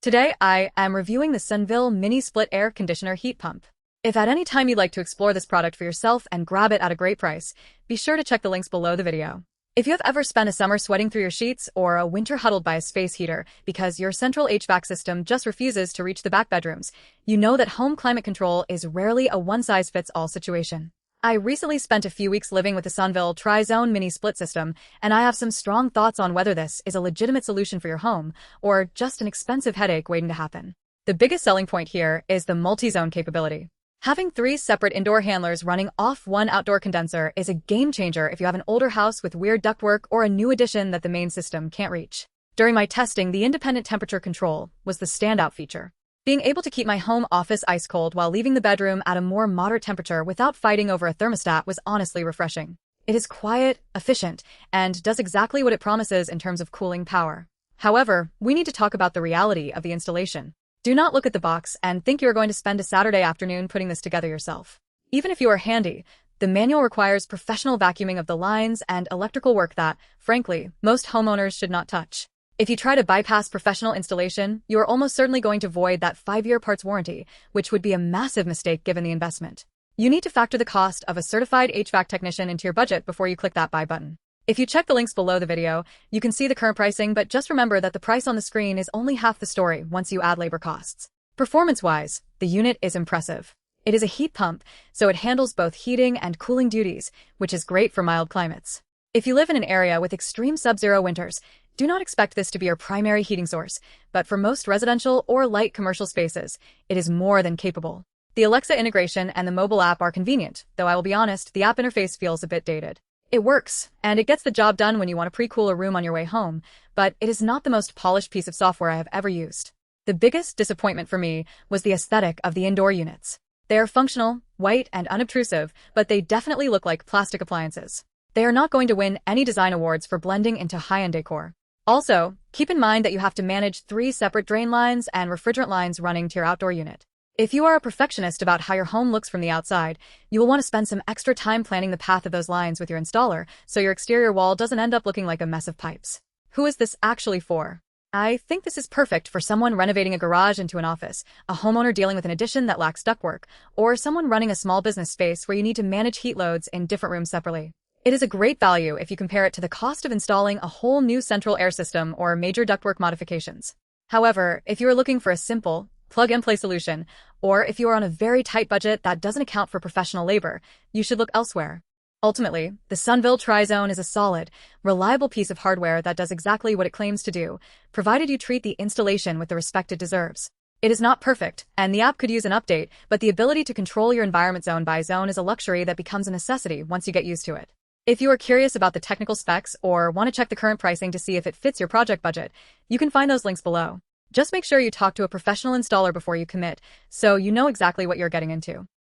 Today, I am reviewing the Senville Mini Split Air Conditioner Heat Pump. If at any time you'd like to explore this product for yourself and grab it at a great price, be sure to check the links below the video. If you have ever spent a summer sweating through your sheets or a winter huddled by a space heater because your central HVAC system just refuses to reach the back bedrooms, you know that home climate control is rarely a one-size-fits-all situation. I recently spent a few weeks living with the Senville Tri-Zone Mini Split system, and I have some strong thoughts on whether this is a legitimate solution for your home or just an expensive headache waiting to happen. The biggest selling point here is the multi-zone capability. Having 3 separate indoor handlers running off one outdoor condenser is a game changer if you have an older house with weird ductwork or a new addition that the main system can't reach. During my testing, the independent temperature control was the standout feature. Being able to keep my home office ice cold while leaving the bedroom at a more moderate temperature without fighting over a thermostat was honestly refreshing. It is quiet, efficient, and does exactly what it promises in terms of cooling power. However, we need to talk about the reality of the installation. Do not look at the box and think you are going to spend a Saturday afternoon putting this together yourself. Even if you are handy, the manual requires professional vacuuming of the lines and electrical work that, frankly, most homeowners should not touch. If you try to bypass professional installation, you are almost certainly going to void that 5-year parts warranty, which would be a massive mistake given the investment. You need to factor the cost of a certified HVAC technician into your budget before you click that buy button. If you check the links below the video, you can see the current pricing, but just remember that the price on the screen is only half the story once you add labor costs. Performance-wise, the unit is impressive. It is a heat pump, so it handles both heating and cooling duties, which is great for mild climates. If you live in an area with extreme sub-zero winters, do not expect this to be your primary heating source, but for most residential or light commercial spaces, it is more than capable. The Alexa integration and the mobile app are convenient, though I will be honest, the app interface feels a bit dated. It works, and it gets the job done when you want to pre-cool a room on your way home, but it is not the most polished piece of software I have ever used. The biggest disappointment for me was the aesthetic of the indoor units. They are functional, white, and unobtrusive, but they definitely look like plastic appliances. They are not going to win any design awards for blending into high-end decor. Also, keep in mind that you have to manage 3 separate drain lines and refrigerant lines running to your outdoor unit. If you are a perfectionist about how your home looks from the outside, you will want to spend some extra time planning the path of those lines with your installer so your exterior wall doesn't end up looking like a mess of pipes. Who is this actually for? I think this is perfect for someone renovating a garage into an office, a homeowner dealing with an addition that lacks ductwork, or someone running a small business space where you need to manage heat loads in different rooms separately. It is a great value if you compare it to the cost of installing a whole new central air system or major ductwork modifications. However, if you are looking for a simple, plug-and-play solution, or if you are on a very tight budget that doesn't account for professional labor, you should look elsewhere. Ultimately, the Senville Tri-Zone is a solid, reliable piece of hardware that does exactly what it claims to do, provided you treat the installation with the respect it deserves. It is not perfect, and the app could use an update, but the ability to control your environment zone by zone is a luxury that becomes a necessity once you get used to it. If you are curious about the technical specs or want to check the current pricing to see if it fits your project budget, you can find those links below. Just make sure you talk to a professional installer before you commit, so you know exactly what you're getting into.